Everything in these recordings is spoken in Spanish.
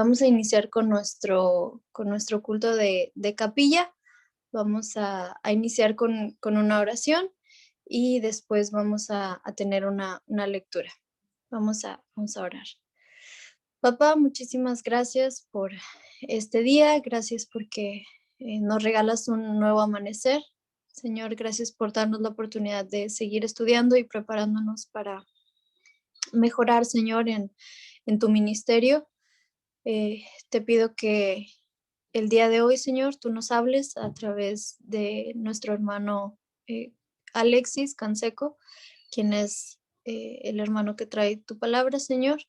Vamos a iniciar con nuestro culto de capilla. Vamos a iniciar con una oración y después vamos a tener una lectura. Vamos a orar. Papá, muchísimas gracias por este día. Gracias porque nos regalas un nuevo amanecer. Señor, gracias por darnos la oportunidad de seguir estudiando y preparándonos para mejorar, Señor, en tu ministerio. Te pido que el día de hoy, Señor, tú nos hables a través de nuestro hermano Alexis Canseco, quien es el hermano que trae tu palabra, Señor.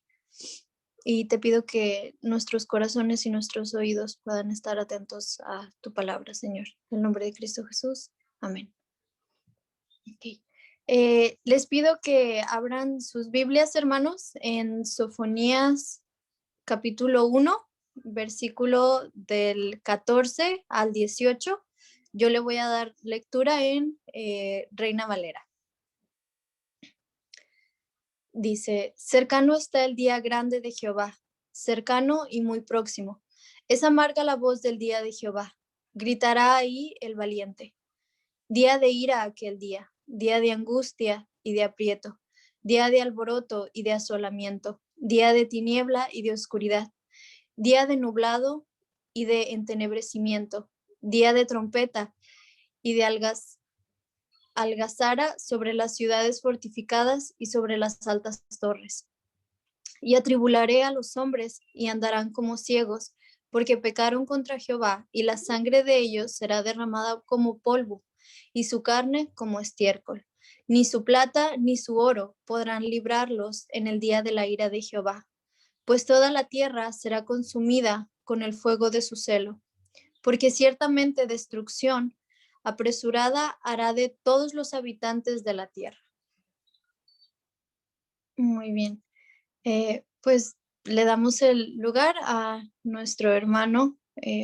Y te pido que nuestros corazones y nuestros oídos puedan estar atentos a tu palabra, Señor. En el nombre de Cristo Jesús. Amén. Okay. Les pido que abran sus Biblias, hermanos, en Sofonías capítulo 1, versículo del 14 al 18. Yo le voy a dar lectura en Reina Valera. Dice: cercano está el día grande de Jehová, cercano y muy próximo. Es amarga la voz del día de Jehová. Gritará ahí el valiente. Día de ira aquel día de angustia y de aprieto, día de alboroto y de asolamiento, día de tiniebla y de oscuridad, día de nublado y de entenebrecimiento, día de trompeta y de algazara sobre las ciudades fortificadas y sobre las altas torres. Y atribularé a los hombres y andarán como ciegos, porque pecaron contra Jehová, y la sangre de ellos será derramada como polvo, y su carne como estiércol. Ni su plata ni su oro podrán librarlos en el día de la ira de Jehová, pues toda la tierra será consumida con el fuego de su celo, porque ciertamente destrucción apresurada hará de todos los habitantes de la tierra. Muy bien. Pues le damos el lugar a nuestro hermano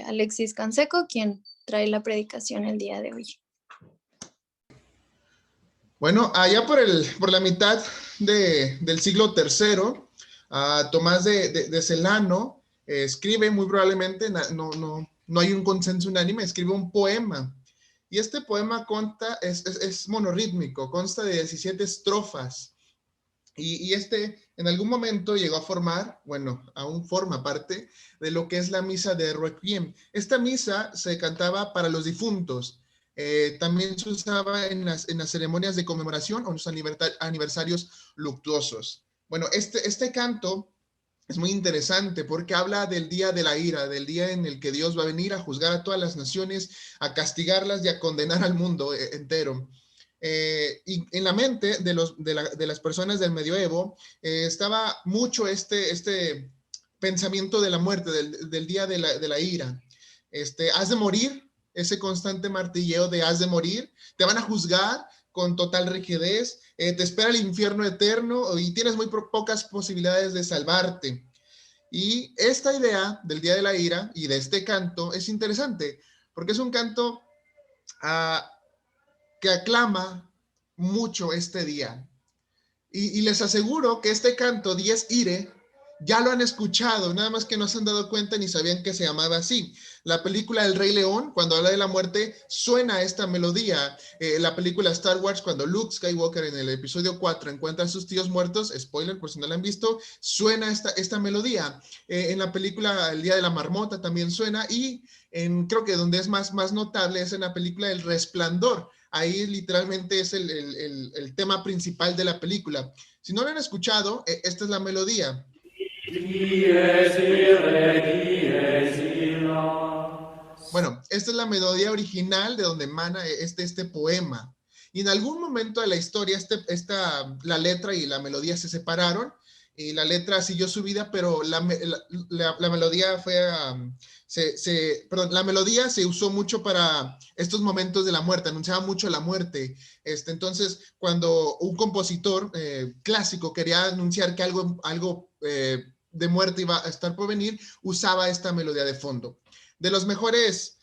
Alexis Canseco, quien trae la predicación el día de hoy. Bueno, allá por la mitad del siglo III, Tomás de Celano escribe, muy probablemente, no hay un consenso unánime, escribe un poema. Y este poema es monorrítmico, consta de 17 estrofas. Y este en algún momento llegó a formar, bueno, aún forma parte de lo que es la misa de Requiem. Esta misa se cantaba para los difuntos. También se usaba en las ceremonias de conmemoración o en los aniversarios luctuosos. Bueno, este canto es muy interesante porque habla del día de la ira, del día en el que Dios va a venir a juzgar a todas las naciones, a castigarlas y a condenar al mundo entero. Y en la mente de las personas del medioevo estaba mucho este pensamiento de la muerte, del día de la ira. Has de morir, ese constante martilleo de has de morir, te van a juzgar con total rigidez, te espera el infierno eterno y tienes muy pocas posibilidades de salvarte. Y esta idea del día de la ira y de este canto es interesante porque es un canto que aclama mucho este día. Y les aseguro que este canto, Dies Irae, ya lo han escuchado, nada más que no se han dado cuenta ni sabían que se llamaba así. La película El Rey León, cuando habla de la muerte, suena esta melodía. La película Star Wars, cuando Luke Skywalker en el episodio 4 encuentra a sus tíos muertos, spoiler por si no la han visto, suena esta melodía. En la película El Día de la Marmota también suena, y creo que donde es más notable es en la película El Resplandor. Ahí literalmente es el tema principal de la película. Si no lo han escuchado, esta es la melodía. Bueno, esta es la melodía original de donde emana este poema. Y en algún momento de la historia, la letra y la melodía se separaron, y la letra siguió su vida, pero la melodía la melodía se usó mucho para estos momentos de la muerte, anunciaba mucho la muerte. Entonces, cuando un compositor clásico quería anunciar que algo de muerte iba a estar por venir, usaba esta melodía de fondo. De las mejores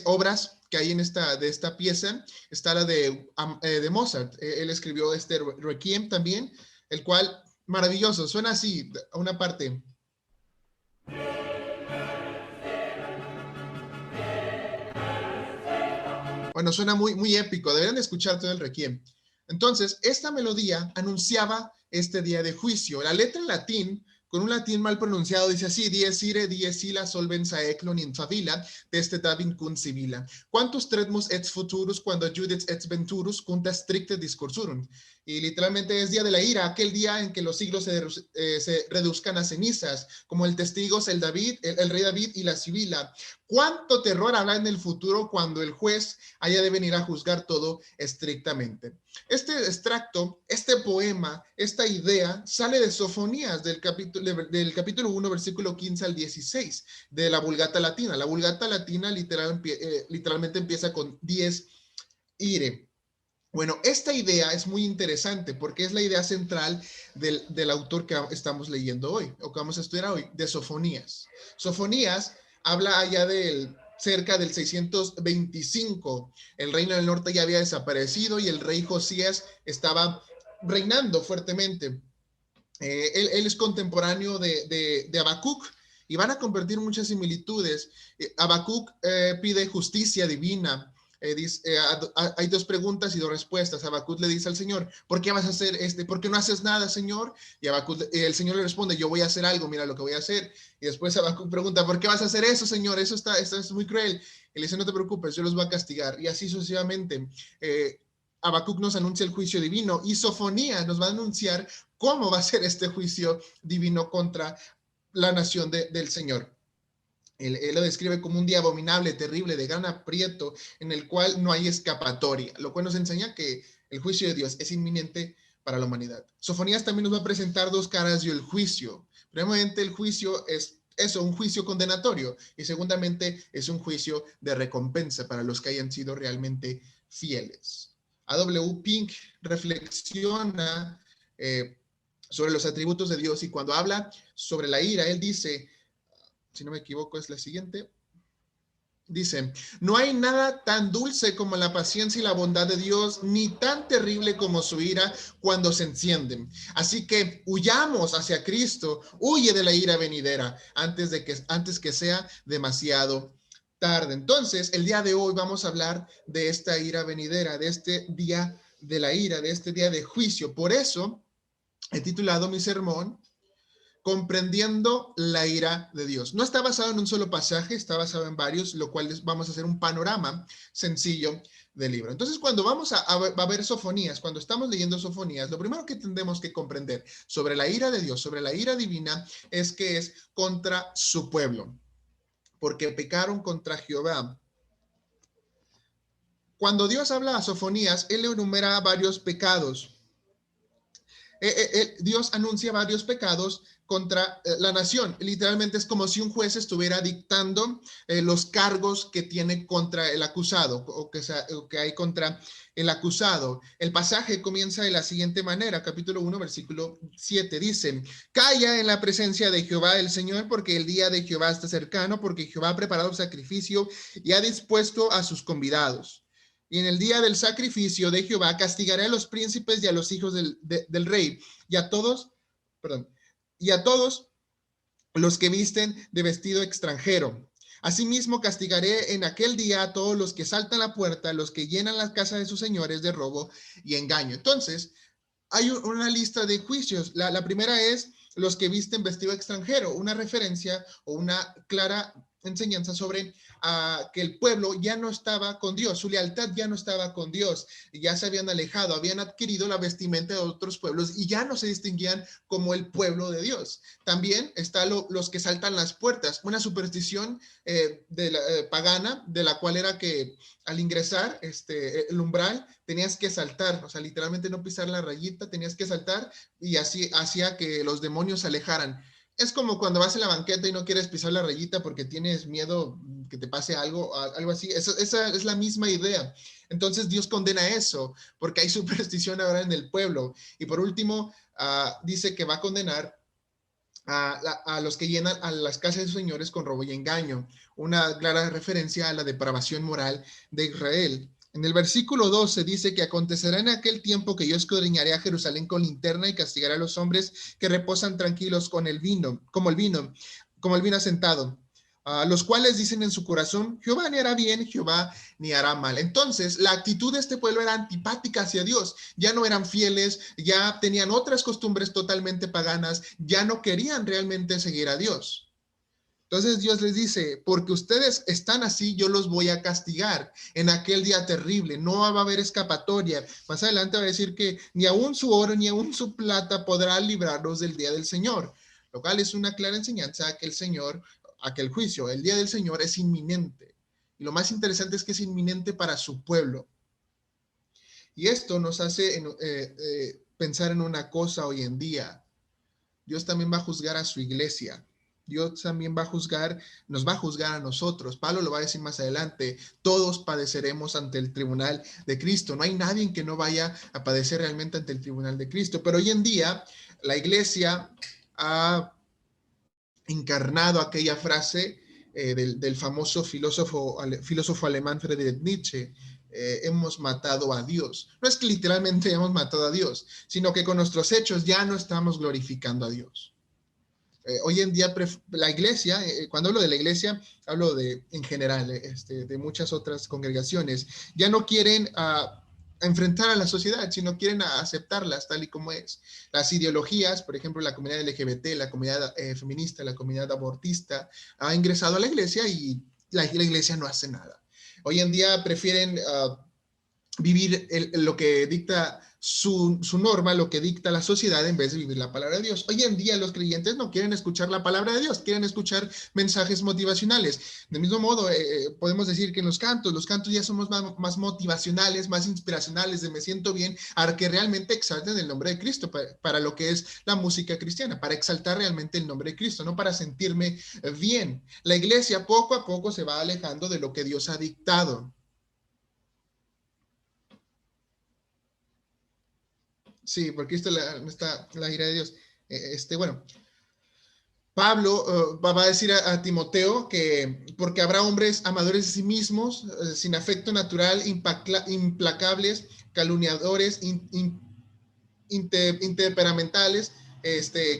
obras que hay de esta pieza está la de Mozart. Él escribió este Requiem también, el cual maravilloso, suena así, a una parte. Bueno, suena muy, muy épico, deberían de escuchar todo el requiem. Entonces, esta melodía anunciaba este día de juicio. La letra en latín, con un latín mal pronunciado, dice así: dies ire, dies illa, solvenza eclon in favilla, testetab incun civila. Quantus tredmus et futurus, quando judets et venturus, cunta stricte discursurum. Y literalmente es día de la ira, aquel día en que los siglos se reduzcan a cenizas, como el testigo es el rey David y la Sibila. ¿Cuánto terror habrá en el futuro cuando el juez haya de venir a juzgar todo estrictamente? Este extracto, este poema, esta idea sale de Sofonías del capítulo 1, versículo 15 al 16 de la Vulgata Latina. La Vulgata Latina literalmente empieza con dies ire. Bueno, esta idea es muy interesante porque es la idea central del autor que estamos leyendo hoy, o que vamos a estudiar hoy, de Sofonías. Sofonías habla allá del cerca del 625. El reino del norte ya había desaparecido y el rey Josías estaba reinando fuertemente. Él es contemporáneo de Habacuc y van a convertir muchas similitudes. Habacuc pide justicia divina. Hay dos preguntas y dos respuestas. Habacuc le dice al Señor: ¿por qué vas a hacer ¿por qué no haces nada, Señor? Y el Señor le responde: yo voy a hacer algo, mira lo que voy a hacer. Y después Habacuc pregunta: ¿por qué vas a hacer eso, Señor? Eso es muy cruel. Y le dice: no te preocupes, yo los voy a castigar. Y así sucesivamente. Habacuc nos anuncia el juicio divino y Sofonía nos va a anunciar cómo va a ser este juicio divino contra la nación del Señor. Él lo describe como un día abominable, terrible, de gran aprieto, en el cual no hay escapatoria, lo cual nos enseña que el juicio de Dios es inminente para la humanidad. Sofonías también nos va a presentar dos caras del juicio. Primeramente, el juicio es eso, un juicio condenatorio, y segundamente es un juicio de recompensa para los que hayan sido realmente fieles. A.W. Pink reflexiona sobre los atributos de Dios, y cuando habla sobre la ira, él dice, si no me equivoco es la siguiente, dice: no hay nada tan dulce como la paciencia y la bondad de Dios, ni tan terrible como su ira cuando se encienden. Así que huyamos hacia Cristo, huye de la ira venidera antes que sea demasiado tarde. Entonces, el día de hoy vamos a hablar de esta ira venidera, de este día de la ira, de este día de juicio. Por eso he titulado mi sermón Comprendiendo la ira de Dios. No está basado en un solo pasaje, está basado en varios, lo cual vamos a hacer un panorama sencillo del libro. Entonces, cuando vamos a ver Sofonías, cuando estamos leyendo Sofonías, lo primero que tendremos que comprender sobre la ira de Dios, sobre la ira divina, es que es contra su pueblo, porque pecaron contra Jehová. Cuando Dios habla a Sofonías, él enumera varios pecados. Dios anuncia varios pecados contra la nación. Literalmente es como si un juez estuviera dictando los cargos que tiene contra el acusado o que hay contra el acusado. El pasaje comienza de la siguiente manera, capítulo 1, versículo 7, dice: calla en la presencia de Jehová el Señor, porque el día de Jehová está cercano, porque Jehová ha preparado el sacrificio y ha dispuesto a sus convidados. Y en el día del sacrificio de Jehová castigaré a los príncipes y a los hijos del rey y a todos los que visten de vestido extranjero. Asimismo castigaré en aquel día a todos los que saltan la puerta, los que llenan las casas de sus señores de robo y engaño. Entonces, hay una lista de juicios. La primera es los que visten vestido extranjero, una referencia o una clara enseñanza sobre que el pueblo ya no estaba con Dios, su lealtad ya no estaba con Dios, ya se habían alejado, habían adquirido la vestimenta de otros pueblos y ya no se distinguían como el pueblo de Dios. También están los que saltan las puertas, una superstición pagana, de la cual era que al ingresar el umbral tenías que saltar, o sea, literalmente no pisar la rayita, tenías que saltar, y así hacía que los demonios se alejaran. Es como cuando vas en la banqueta y no quieres pisar la rayita porque tienes miedo que te pase algo así. Esa es la misma idea. Entonces Dios condena eso porque hay superstición ahora en el pueblo. Y por último, dice que va a condenar a los que llenan a las casas de sus señores con robo y engaño. Una clara referencia a la depravación moral de Israel. En el versículo 12 dice que acontecerá en aquel tiempo que yo escudriñaré a Jerusalén con linterna y castigaré a los hombres que reposan tranquilos con el vino, como el vino asentado, los cuales dicen en su corazón, Jehová ni hará bien, Jehová ni hará mal. Entonces, la actitud de este pueblo era antipática hacia Dios. Ya no eran fieles, ya tenían otras costumbres totalmente paganas, ya no querían realmente seguir a Dios. Entonces Dios les dice, porque ustedes están así, yo los voy a castigar en aquel día terrible, no va a haber escapatoria. Más adelante va a decir que ni aún su oro ni aún su plata podrá librarlos del día del Señor, lo cual es una clara enseñanza a que el Señor, a que el juicio, el día del Señor es inminente. Y lo más interesante es que es inminente para su pueblo. Y esto nos hace pensar en una cosa hoy en día. Dios también va a juzgar a su iglesia. Dios también va a juzgar, nos va a juzgar a nosotros. Pablo lo va a decir más adelante, todos padeceremos ante el tribunal de Cristo. No hay nadie que no vaya a padecer realmente ante el tribunal de Cristo. Pero hoy en día la iglesia ha encarnado aquella frase del famoso filósofo alemán Friedrich Nietzsche, hemos matado a Dios. No es que literalmente hemos matado a Dios, sino que con nuestros hechos ya no estamos glorificando a Dios. Hoy en día la iglesia, cuando hablo de la iglesia, hablo en general, de muchas otras congregaciones, ya no quieren enfrentar a la sociedad, sino quieren aceptarlas tal y como es. Las ideologías, por ejemplo, la comunidad LGBT, la comunidad feminista, la comunidad abortista, ha ingresado a la iglesia y la iglesia no hace nada. Hoy en día prefieren vivir lo que dicta su norma, lo que dicta la sociedad, en vez de vivir la palabra de Dios. Hoy en día los creyentes no quieren escuchar la palabra de Dios, quieren escuchar mensajes motivacionales. Del mismo modo, podemos decir que en los cantos ya somos más motivacionales, más inspiracionales, de me siento bien, a que realmente exalten el nombre de Cristo, para lo que es la música cristiana, para exaltar realmente el nombre de Cristo, no para sentirme bien. La iglesia poco a poco se va alejando de lo que Dios ha dictado. Sí, porque esto está la ira de Dios. Bueno, Pablo va a decir a Timoteo que porque habrá hombres amadores de sí mismos, sin afecto natural, implacables, calumniadores, intemperamentales,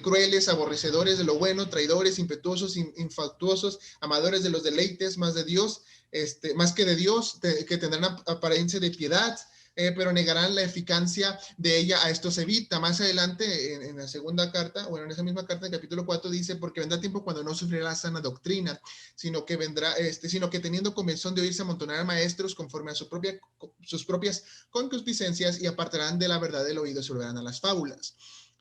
crueles, aborrecedores de lo bueno, traidores, impetuosos, infatuosos, amadores de los deleites, más de Dios, más que de Dios, que tendrán apariencia de piedad, pero negarán la eficacia de ella. A esto se evita. Más adelante, en la segunda carta, bueno, en esa misma carta, en el capítulo 4, dice, porque vendrá tiempo cuando no sufrirá la sana doctrina, sino que teniendo convención de oírse amontonar maestros conforme a sus propias concupiscencias, y apartarán de la verdad del oído y se volverán a las fábulas.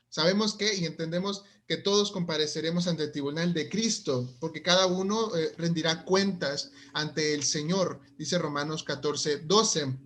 Sabemos que y entendemos que todos compareceremos ante el tribunal de Cristo, porque cada uno rendirá cuentas ante el Señor, dice Romanos 14:12.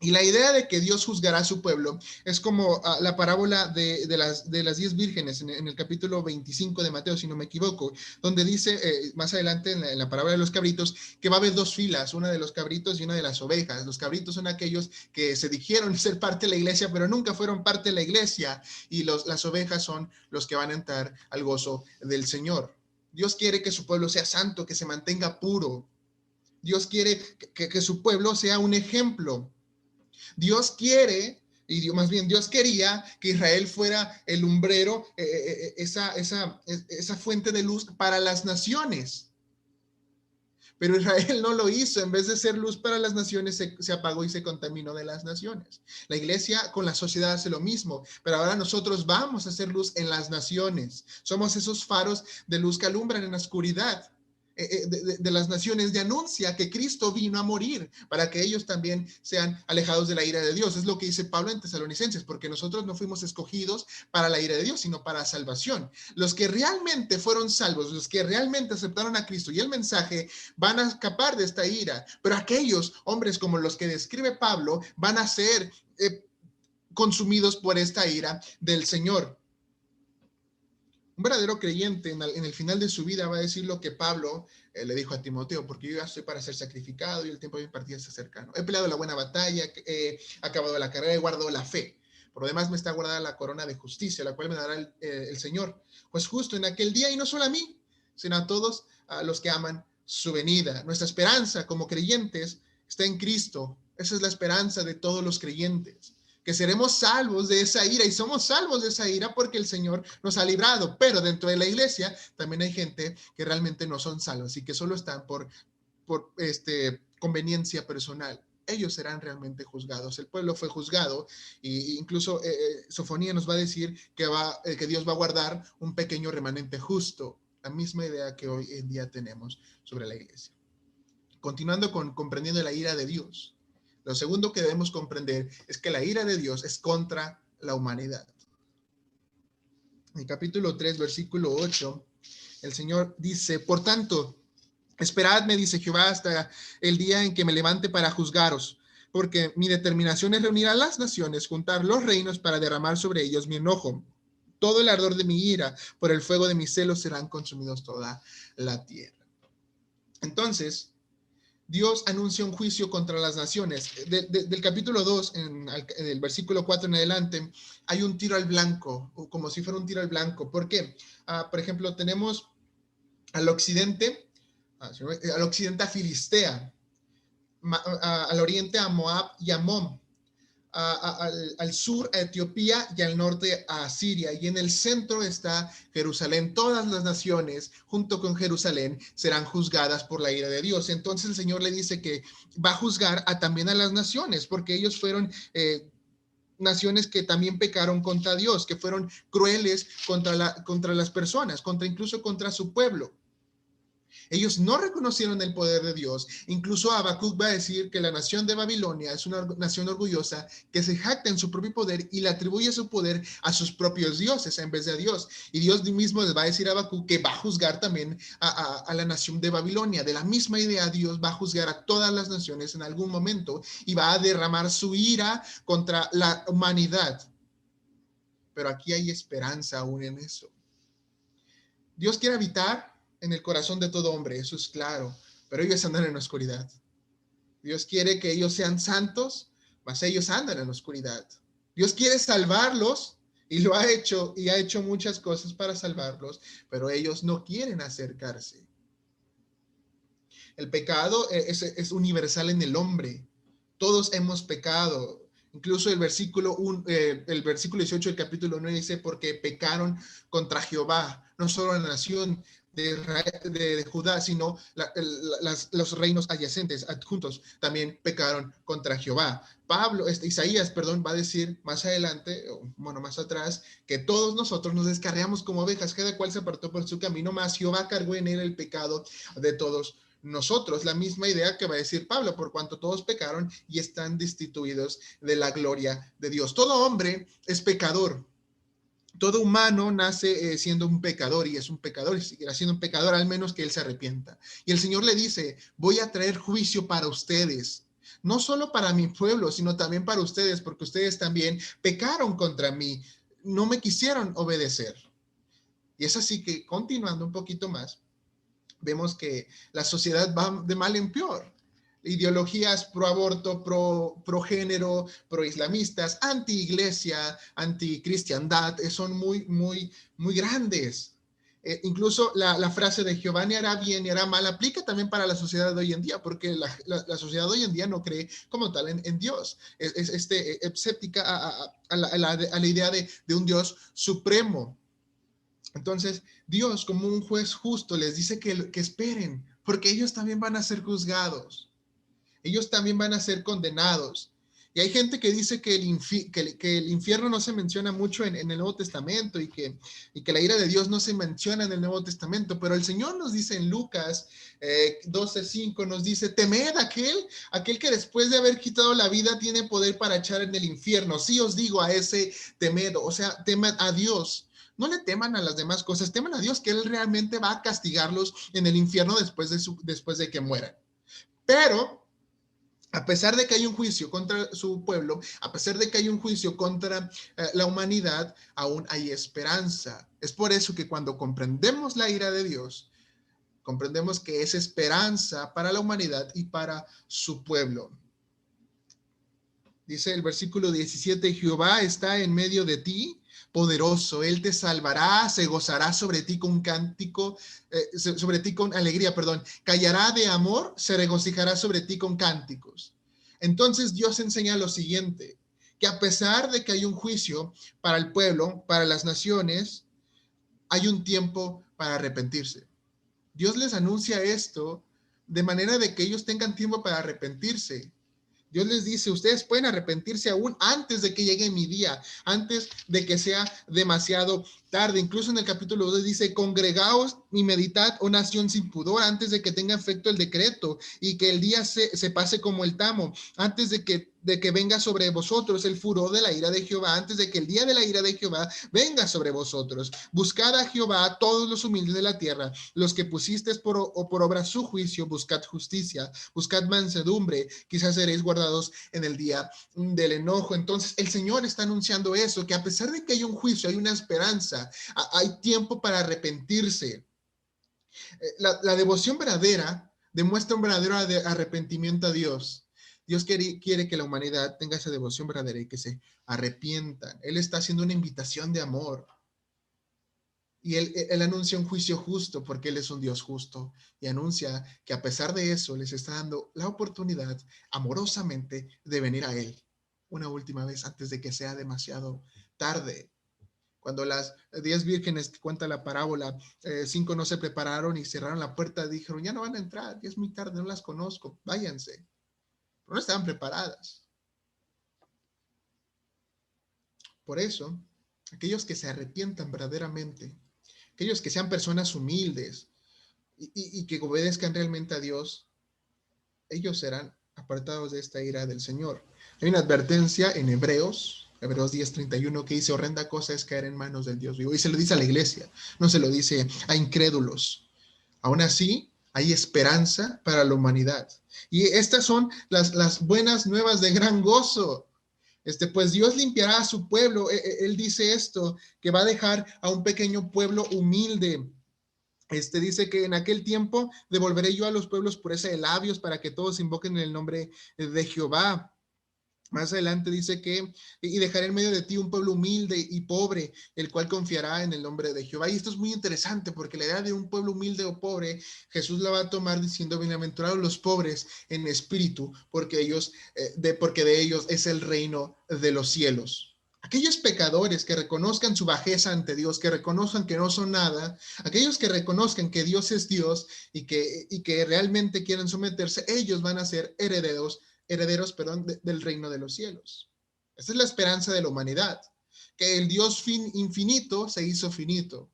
Y la idea de que Dios juzgará a su pueblo es como la parábola de las 10 vírgenes en el capítulo 25 de Mateo, si no me equivoco, donde dice más adelante en la parábola de los cabritos que va a haber dos filas, una de los cabritos y una de las ovejas. Los cabritos son aquellos que se dijeron ser parte de la iglesia, pero nunca fueron parte de la iglesia, y las ovejas son los que van a entrar al gozo del Señor. Dios quiere que su pueblo sea santo, que se mantenga puro. Dios quiere que su pueblo sea un ejemplo. Dios quiere, más bien Dios quería que Israel fuera el lumbrero, esa fuente de luz para las naciones. Pero Israel no lo hizo. En vez de ser luz para las naciones, se apagó y se contaminó de las naciones. La iglesia con la sociedad hace lo mismo, pero ahora nosotros vamos a hacer luz en las naciones. Somos esos faros de luz que alumbran en la oscuridad de las naciones, de anuncia que Cristo vino a morir para que ellos también sean alejados de la ira de Dios. Es lo que dice Pablo en Tesalonicenses, porque nosotros no fuimos escogidos para la ira de Dios, sino para salvación. Los que realmente fueron salvos, los que realmente aceptaron a Cristo y el mensaje, van a escapar de esta ira, pero aquellos hombres como los que describe Pablo van a ser consumidos por esta ira del Señor. Un verdadero creyente en el final de su vida va a decir lo que Pablo le dijo a Timoteo, porque yo ya estoy para ser sacrificado y el tiempo de mi partida está cercano. He peleado la buena batalla, he acabado la carrera, he guardado la fe. Por lo demás me está guardada la corona de justicia, la cual me dará el Señor. Pues justo en aquel día, y no solo a mí, sino a todos los que aman su venida. Nuestra esperanza como creyentes está en Cristo. Esa es la esperanza de todos los creyentes, que seremos salvos de esa ira, y somos salvos de esa ira porque el Señor nos ha librado. Pero dentro de la iglesia también hay gente que realmente no son salvos y que solo están por conveniencia personal. Ellos serán realmente juzgados. El pueblo fue juzgado, e incluso Sofonía nos va a decir que Dios va a guardar un pequeño remanente justo, la misma idea que hoy en día tenemos sobre la iglesia. Continuando con comprendiendo la ira de Dios, lo segundo que debemos comprender es que la ira de Dios es contra la humanidad. En el capítulo 3, versículo 8, el Señor dice: por tanto, esperadme, dice Jehová, hasta el día en que me levante para juzgaros, porque mi determinación es reunir a las naciones, juntar los reinos para derramar sobre ellos mi enojo. Todo el ardor de mi ira, por el fuego de mis celos serán consumidos toda la tierra. Entonces, Dios anuncia un juicio contra las naciones. Del capítulo 2, en el versículo 4 en adelante, hay un tiro al blanco, o como si fuera un tiro al blanco. ¿Por qué? Por ejemplo, tenemos al occidente a Filistea, al oriente a Moab y a Amón, al sur a Etiopía y al norte a Asiria, y en el centro está Jerusalén. Todas las naciones junto con Jerusalén serán juzgadas por la ira de Dios. Entonces el Señor le dice que va a juzgar también a las naciones, porque ellos fueron naciones que también pecaron contra Dios, que fueron crueles contra las personas, incluso contra su pueblo. Ellos no reconocieron el poder de Dios. Incluso Habacuc va a decir que la nación de Babilonia es una nación orgullosa que se jacta en su propio poder y le atribuye su poder a sus propios dioses en vez de a Dios. Y Dios mismo les va a decir a Habacuc que va a juzgar también a la nación de Babilonia. De la misma idea, Dios va a juzgar a todas las naciones en algún momento y va a derramar su ira contra la humanidad. Pero aquí hay esperanza aún en eso. Dios quiere habitar en el corazón de todo hombre, eso es claro, pero ellos andan en la oscuridad. Dios quiere que ellos sean santos, mas ellos andan en la oscuridad. Dios quiere salvarlos y lo ha hecho, y ha hecho muchas cosas para salvarlos, pero ellos no quieren acercarse. El pecado es universal en el hombre. Todos hemos pecado. Incluso el versículo 18 del capítulo 9 dice: porque pecaron contra Jehová, no solo la nación de Judá, sino los reinos adyacentes, adjuntos, también pecaron contra Jehová. Isaías, va a decir más adelante, más atrás, que todos nosotros nos descarriamos como ovejas, cada cual se apartó por su camino, mas Jehová cargó en él el pecado de todos nosotros. La misma idea que va a decir Pablo: por cuanto todos pecaron y están destituidos de la gloria de Dios. Todo hombre es pecador. Todo humano nace siendo un pecador, y es un pecador y seguirá siendo un pecador al menos que él se arrepienta. Y el Señor le dice: voy a traer juicio para ustedes, no solo para mi pueblo, sino también para ustedes, porque ustedes también pecaron contra mí, no me quisieron obedecer. Y es así que, continuando un poquito más, vemos que la sociedad va de mal en peor. Ideologías pro aborto, pro género, pro islamistas, anti iglesia, anti cristiandad, son muy, muy, muy grandes. Incluso la frase de Jehová ni hará bien ni hará mal aplica también para la sociedad de hoy en día, porque la sociedad de hoy en día no cree como tal en Dios. Es escéptica a la idea de un Dios supremo. Entonces, Dios, como un juez justo, les dice que esperen, porque ellos también van a ser juzgados. Ellos también van a ser condenados. Y hay gente que dice que el infierno no se menciona mucho en el Nuevo Testamento, y que la ira de Dios no se menciona en el Nuevo Testamento, pero el Señor nos dice en Lucas 12:5, nos dice: temed aquel que después de haber quitado la vida tiene poder para echar en el infierno. Sí os digo, a ese temed, o sea, temed a Dios. No le teman a las demás cosas, teman a Dios, que Él realmente va a castigarlos en el infierno después de que mueran. Pero a pesar de que hay un juicio contra su pueblo, a pesar de que hay un juicio contra la humanidad, aún hay esperanza. Es por eso que cuando comprendemos la ira de Dios, comprendemos que es esperanza para la humanidad y para su pueblo. Dice el versículo 17: Jehová está en medio de ti, poderoso, él te salvará, se gozará sobre ti con cántico, sobre ti con alegría, callará de amor, se regocijará sobre ti con cánticos. Entonces Dios enseña lo siguiente, que a pesar de que hay un juicio para el pueblo, para las naciones, hay un tiempo para arrepentirse. Dios les anuncia esto de manera de que ellos tengan tiempo para arrepentirse. Dios les dice, ustedes pueden arrepentirse aún antes de que llegue mi día, antes de que sea demasiado tarde. Incluso en el capítulo 2 dice, congregaos y meditad, oh nación sin pudor, antes de que tenga efecto el decreto y que el día se pase como el tamo, antes de que venga sobre vosotros el furor de la ira de Jehová, antes de que el día de la ira de Jehová venga sobre vosotros. Buscad a Jehová, todos los humildes de la tierra, los que pusisteis por obra su juicio, buscad justicia, buscad mansedumbre, quizás seréis guardados en el día del enojo. Entonces el Señor está anunciando eso, que a pesar de que hay un juicio, hay una esperanza, hay tiempo para arrepentirse. La devoción verdadera demuestra un verdadero arrepentimiento a Dios. Dios quiere que la humanidad tenga esa devoción verdadera y que se arrepientan. Él está haciendo una invitación de amor. Y él anuncia un juicio justo porque Él es un Dios justo y anuncia que a pesar de eso les está dando la oportunidad amorosamente de venir a Él una última vez antes de que sea demasiado tarde. Cuando las 10 vírgenes que cuenta la parábola, 5 no se prepararon y cerraron la puerta, dijeron, ya no van a entrar, ya es muy tarde, no las conozco, váyanse. Pero no estaban preparadas. Por eso, aquellos que se arrepientan verdaderamente, aquellos que sean personas humildes y que obedezcan realmente a Dios, ellos serán apartados de esta ira del Señor. Hay una advertencia en Hebreos 10:31, que dice, horrenda cosa es caer en manos del Dios vivo. Y se lo dice a la iglesia, no se lo dice a incrédulos. Aún así, hay esperanza para la humanidad. Y estas son las buenas nuevas de gran gozo. Pues Dios limpiará a su pueblo. Él dice esto, que va a dejar a un pequeño pueblo humilde. Dice que en aquel tiempo devolveré yo a los pueblos pureza de labios para que todos invoquen el nombre de Jehová. Más adelante dice que, y dejaré en medio de ti un pueblo humilde y pobre, el cual confiará en el nombre de Jehová. Y esto es muy interesante porque la idea de un pueblo humilde o pobre, Jesús la va a tomar diciendo, bienaventurados los pobres en espíritu, porque de ellos es el reino de los cielos. Aquellos pecadores que reconozcan su bajeza ante Dios, que reconozcan que no son nada, aquellos que reconozcan que Dios es Dios y que realmente quieren someterse, ellos van a ser herederos del reino de los cielos. Esa es la esperanza de la humanidad, que el Dios infinito se hizo finito,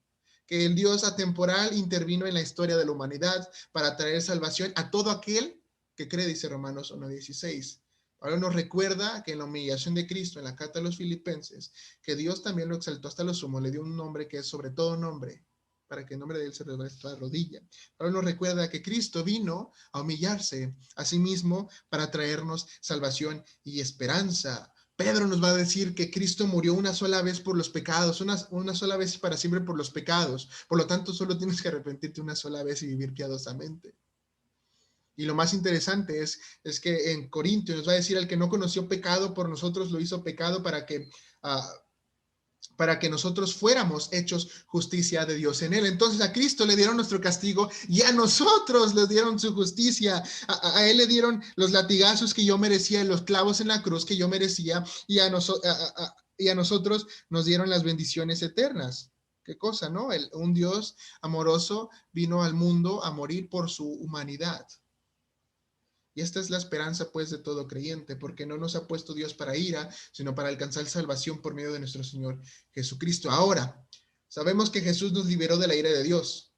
que el Dios atemporal intervino en la historia de la humanidad para traer salvación a todo aquel que cree, dice Romanos 1:16. Ahora nos recuerda que en la humillación de Cristo, en la carta a los Filipenses, que Dios también lo exaltó hasta lo sumo, le dio un nombre que es sobre todo nombre, para que en nombre de él se doble toda rodilla. Ahora nos recuerda que Cristo vino a humillarse a sí mismo para traernos salvación y esperanza. Pedro nos va a decir que Cristo murió una sola vez por los pecados, una sola vez y para siempre por los pecados. Por lo tanto, solo tienes que arrepentirte una sola vez y vivir piadosamente. Y lo más interesante es que en Corintios nos va a decir, al que no conoció pecado por nosotros lo hizo pecado para que nosotros fuéramos hechos justicia de Dios en él. Entonces a Cristo le dieron nuestro castigo y a nosotros le dieron su justicia. A él le dieron los latigazos que yo merecía, los clavos en la cruz que yo merecía, y a nosotros nos dieron las bendiciones eternas. Qué cosa, ¿no? Un Dios amoroso vino al mundo a morir por su humanidad. Y esta es la esperanza, pues, de todo creyente, porque no nos ha puesto Dios para ira, sino para alcanzar salvación por medio de nuestro Señor Jesucristo. Ahora, sabemos que Jesús nos liberó de la ira de Dios,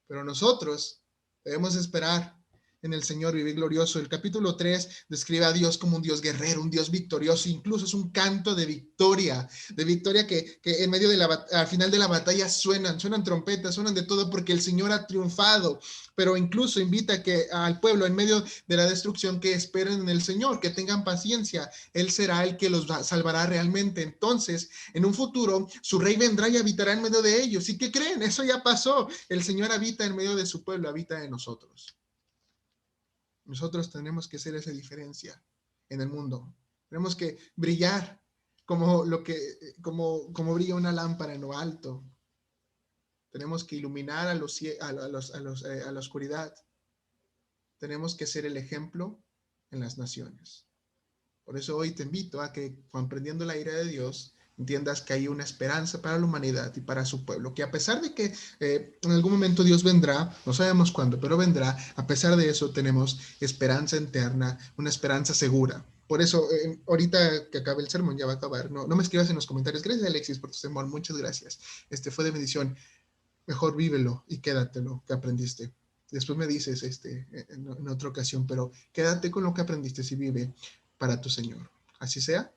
pero nosotros debemos esperar en el Señor, vivir glorioso. El capítulo 3 describe a Dios como un Dios guerrero, un Dios victorioso, incluso es un canto de victoria que en medio al final de la batalla suenan trompetas, suenan de todo porque el Señor ha triunfado, pero incluso invita al pueblo en medio de la destrucción que esperen en el Señor, que tengan paciencia, Él será el que los salvará realmente. Entonces, en un futuro, su rey vendrá y habitará en medio de ellos. ¿Y qué creen? Eso ya pasó. El Señor habita en medio de su pueblo, habita en nosotros. Nosotros tenemos que hacer esa diferencia en el mundo. Tenemos que brillar como brilla una lámpara en lo alto. Tenemos que iluminar a la oscuridad. Tenemos que ser el ejemplo en las naciones. Por eso hoy te invito a que, comprendiendo la ira de Dios, entiendas que hay una esperanza para la humanidad y para su pueblo, que a pesar de que en algún momento Dios vendrá, no sabemos cuándo, pero vendrá, a pesar de eso tenemos esperanza eterna, una esperanza segura. Por eso, ahorita que acabe el sermón, ya va a acabar, no me escribas en los comentarios. Gracias, Alexis, por tu sermón, muchas gracias. Fue de bendición. Mejor vívelo y quédate lo que aprendiste. Después me dices en otra ocasión, pero quédate con lo que aprendiste y vive para tu Señor. Así sea.